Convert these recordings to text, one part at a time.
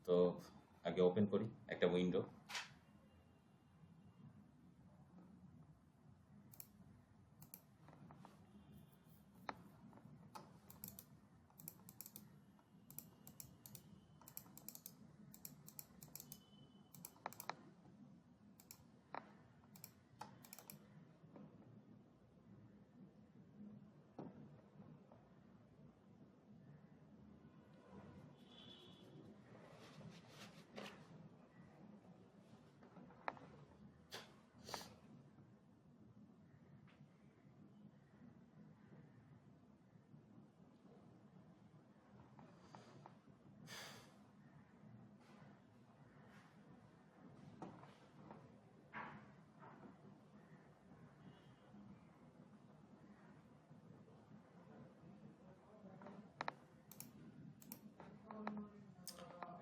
তো আগে ওপেন করি একটা উইন্ডো।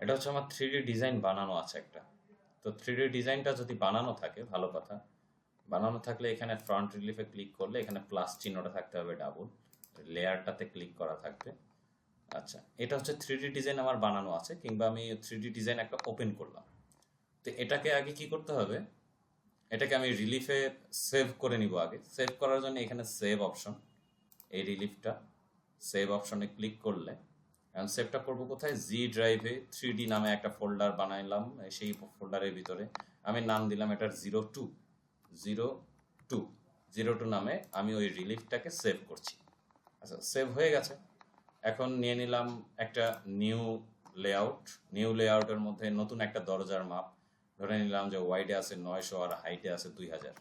এটা হচ্ছে আমার 3D ডিজাইন বানানো আছে একটা। তো 3D ডিজাইনটা যদি বানানো থাকে ভালো কথা, বানানো থাকলে এখানে ফ্রন্ট রিলিফে ক্লিক করলে এখানে প্লাস চিহ্নটা থাকতে হবে, ডাবল লেয়ারটাতে ক্লিক করা থাকবে। আচ্ছা, এটা হচ্ছে 3D ডিজাইন আমার বানানো আছে, কিংবা আমি 3D ডিজাইন একটা ওপেন করলাম। তো এটাকে আগে কি করতে হবে, এটাকে আমি রিলিফে সেভ করে নিব। আগে সেভ করার জন্য এখানে সেভ অপশন, এই রিলিফটা সেভ অপশনে ক্লিক করলে এখন সেভটা করবো কোথায়, জি ড্রাইভে 3D নামে একটা ফোল্ডার বানাইলাম। সেই ফোল্ডারের ভিতরে আমি নাম দিলাম এটার 02 নামে আমি ওই রিলিফটাকে সেভ করছি। আচ্ছা, সেভ হয়ে গেছে। এখন নিয়ে নিলাম একটা নিউ লেআউটের মধ্যে নতুন একটা দরজার মাপ ধরে নিলাম যে ওয়াইডে আছে 900 আর হাইটে আছে 2000।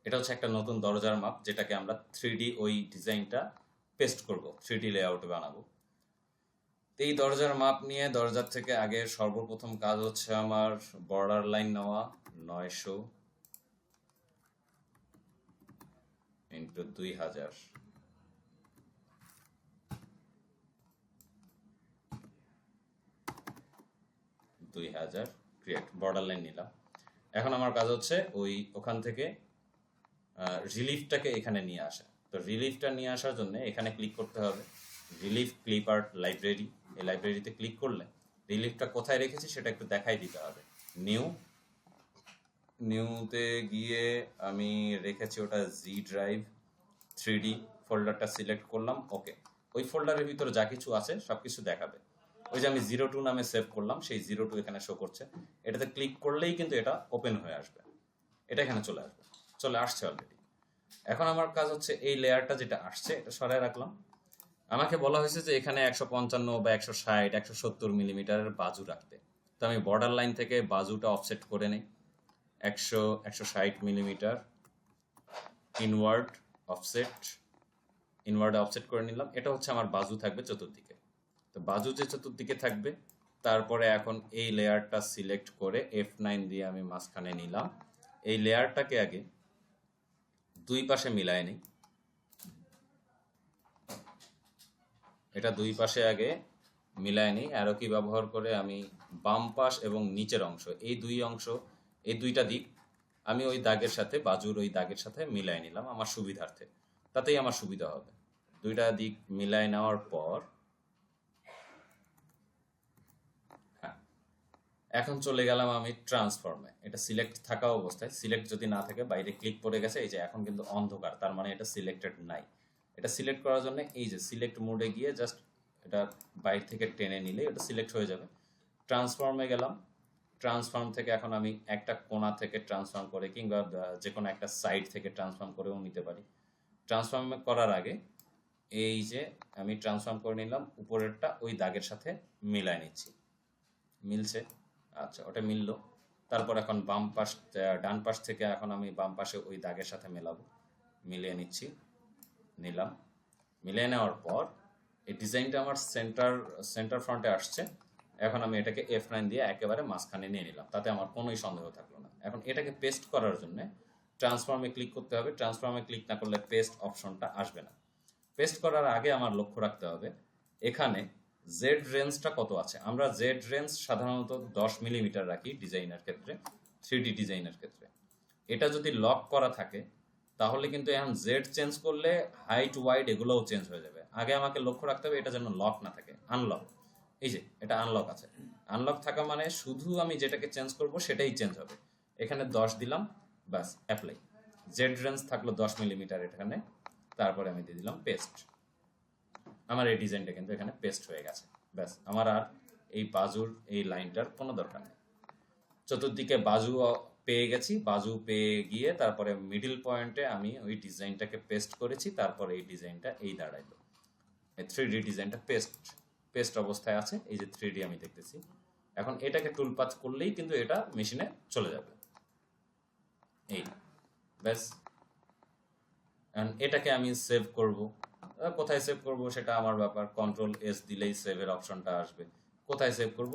এটা হচ্ছে একটা নতুন দরজার মাপ, যেটাকে আমরা 3D ওই ডিজাইনটা পেস্ট করব, 3D লেআউটে বানাবো। এই দরজার মাপ নিয়ে দরজার থেকে আগে সর্বপ্রথম কাজ হচ্ছে আমার বর্ডার লাইন নেওয়া, 900 ইন্টু 2000, ক্রিয়েট বর্ডার লাইন নিলাম। এখন আমার কাজ হচ্ছে ওখান থেকে রিলিফটাকে এখানে নিয়ে আসা। তো রিলিফটা নিয়ে আসার জন্য এখানে ক্লিক করতে হবে, রিলিফ ক্লিপ আর্ট লাইব্রেরি। এই লাইব্রেরিতে ক্লিক করলে রিলিফটা কোথায় রেখেছি সেটা একটু দেখাই দিতে হবে। নিউতে গিয়ে আমি রেখেছি ওটা জি ড্রাইভ 3D ফোল্ডারটা সিলেক্ট করলাম। ওকে, ওই ফোল্ডারের ভিতরে যা কিছু আছে সব কিছু দেখাবে। ওই যে আমি 02 নামে সেভ করলাম, সেই 02 এখানে শো করছে। এটাতে ক্লিক করলেই কিন্তু এটা ওপেন হয়ে আসবে, এটা এখানে চলে আসছে অলরেডি। এখন আমার কাজ হচ্ছে এই লেয়ারটা যেটা আসছে এটা সরায় রাখলাম। আমাকে বলা হয়েছে যে এখানে 155 বা 160 170 মিলিমিটারের বাজু রাখতে। তো আমি বর্ডার লাইন থেকে বাজুটা অফসেট করে নেই, 160 মিলিমিটার ইনওয়ার্ডে অফসেট করে নিলাম। এটা হচ্ছে আমার বাজু থাকবে চতুর্দিকে। তো বাজু যে চতুর্দিকে থাকবে, তারপরে এখন এই লেয়ারটা সিলেক্ট করে F9 দিয়ে আমি মাঝখানে নিলাম। এই লেয়ারটাকে আগে দুই পাশে মিলায় নিই, এটা দুই পাশে আগে মিলায় নিই। অ্যারো কি ব্যবহার করে আমি বাম পাশ এবং নিচের অংশ, এই দুইটা দিক আমি ওই দাগের সাথে, বাজুর ওই দাগের সাথে মিলায় নিলাম আমার সুবিধার্থে, তাতেই আমার সুবিধা হবে। দুইটা দিক মিলায় নেওয়ার পর এখন চলে গেলাম আমি ট্রান্সফর্মে। এটা সিলেক্ট থাকা অবস্থায়, সিলেক্ট যদি না থাকে বাইরে ক্লিক পড়ে গেছে, এই যে এখন কিন্তু অন্ধকার, তার মানে এটা সিলেক্টেড নাই। এটা সিলেক্ট করার জন্য এই যে সিলেক্ট মোডে গিয়ে জাস্ট এটা বাইরে থেকে টেনে নিলে এটা সিলেক্ট হয়ে যাবে। ট্রান্সফর্মে গেলাম, ট্রান্সফর্ম থেকে এখন আমি একটা কোণা থেকে ট্রান্সফর্ম করে কিংবা যে কোনো একটা সাইড থেকে ট্রান্সফর্ম করেও নিতে পারি। ট্রান্সফর্ম করার আগে এই যে আমি ট্রান্সফর্ম করে নিলাম, উপরেরটা ওই দাগের সাথে মিলায় নিচ্ছি, মিলছে। আচ্ছা, ওটা মিললো। তারপর এখন ডান পাশ থেকে এখন আমি বাম পাশে ওই দাগের সাথে মেলাবো, মিলিয়ে নিলাম। মিলিয়ে নেওয়ার পর এই ডিজাইনটা আমার সেন্টার ফ্রন্টে আসছে। এখন আমি এটাকে F9 দিয়ে একেবারে মাঝখানে নিয়ে নিলাম, তাতে আমার কোনোই সন্দেহ থাকলো না। এখন এটাকে পেস্ট করার জন্য ট্রান্সফর্মে ক্লিক করতে হবে। ট্রান্সফর্মে ক্লিক না করলে পেস্ট অপশনটা আসবে না। পেস্ট করার আগে আমার লক্ষ্য রাখতে হবে এখানে জেড রেঞ্জটা কত আছে। আমরা জেড রেঞ্জ সাধারণত 10 মিলিমিটার রাখি ডিজাইনের ক্ষেত্রে, 3D ডিজাইনের ক্ষেত্রে। এটা যদি লক করা থাকে তাহলে কিন্তু এখন জেড চেঞ্জ করলে হাইট ওয়াইড এগুলোও চেঞ্জ হয়ে যাবে। আগে আমাকে লক্ষ্য রাখতে হবে এটা যেন লক না থাকে, আনলক। এই যে এটা আনলক আছে, আনলক থাকা মানে শুধু আমি যেটাকে চেঞ্জ করব সেটাই চেঞ্জ হবে। এখানে 10 দিলাম, বাস অ্যাপ্লাই। জেড রেঞ্জ থাকলো 10 মিলিমিটার এখানে, তারপরে আমি দিয়ে দিলাম পেস্ট। আমার এই ডিজাইনটা কিন্তু এখানে পেস্ট হয়ে গেছে। ব্যাস, আমার আর এই বাজুর এই লাইনটার কোনো দরকার নেই। চতুর্দিকে বাজু পেয়ে গেছি, বাজু পেয়ে গিয়ে তারপরে মিডল পয়েন্টে আমি ওই ডিজাইনটাকে পেস্ট করেছি, তারপরে এই ডিজাইনটা এই দাঁড়াইলো। এই 3D ডিজাইনটা পেস্ট অবস্থায় আছে, এই যে 3D আমি দেখতেছি। এখন এটাকে টুলপাথ করলেই কিন্তু এটা মেশিনে চলে যাবে। এই ব্যাস, এটাকে আমি সেভ করব। কোথায় সেভ করব সেটা আমার ব্যাপার, কন্ট্রোল এস দিলেই সেভের অপশনটা আসবে। কোথায় সেভ করব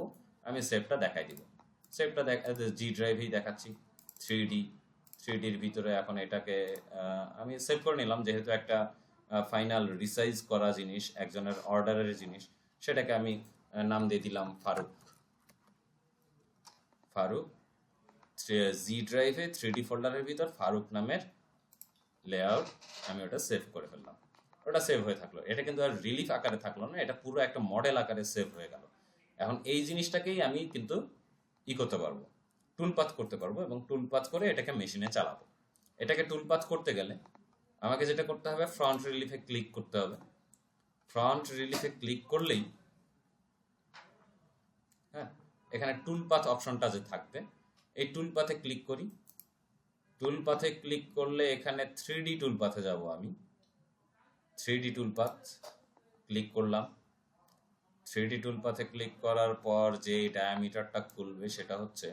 আমি সেভটা দেখাই দিব। সেভটা জি ড্রাইভেই দেখাচ্ছি, 3Dর ভিতরে। এখন এটাকে আমি সেভ করে নিলাম, যেহেতু একটা ফাইনাল রিসাইজ করা জিনিস, একজনের অর্ডারের জিনিস, সেটাকে আমি নাম দিয়ে দিলাম ফারুক। জি ড্রাইভে 3D ফোল্ডারের ভিতর ফারুক নামের লেআউট আমি ওটা সেভ করে ফেললাম। ওটা সেভ হয়ে থাকলো। এটা কিন্তু আর রিলিফ আকারে থাকলো না, এটা পুরো একটা মডেল আকারে সেভ হয়ে গেল। এখন এই জিনিসটাকেই আমি কিন্তু করতে পারবো, টুলপাথ করতে পারবো, এবং টুলপাথ করে এটাকে মেশিনে চালাবো। এটাকে টুলপাথ করতে গেলে আমাকে যেটা করতে হবে, ফ্রন্ট রিলিফে ক্লিক করতে হবে। ফ্রন্ট রিলিফে ক্লিক করলেই হ্যাঁ, এখানে টুলপাথ অপশনটা যে থাকবে, এই টুলপাথে ক্লিক করি। টুলপাথে ক্লিক করলে এখানে 3D টুলপাথে যাব আমি। 3D টুলপাথ ক্লিক করলাম। 3D টুলপাথে ক্লিক করার পর যে ডায়ামিটারটা খুলবে সেটা হচ্ছে,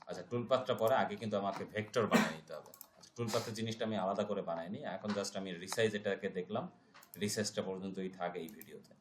আচ্ছা টুলপাথটা পরে, আগে কিন্তু আমাকে ভেক্টর বানিয়ে নিতে হবে। আচ্ছা, টুলপাথের জিনিসটা আমি আলাদা করে বানাইনি, এখন জাস্ট আমি রিসাইজ এটাকে দেখলাম। রিসাইজটা পর্যন্তই থাকে এই ভিডিওতে।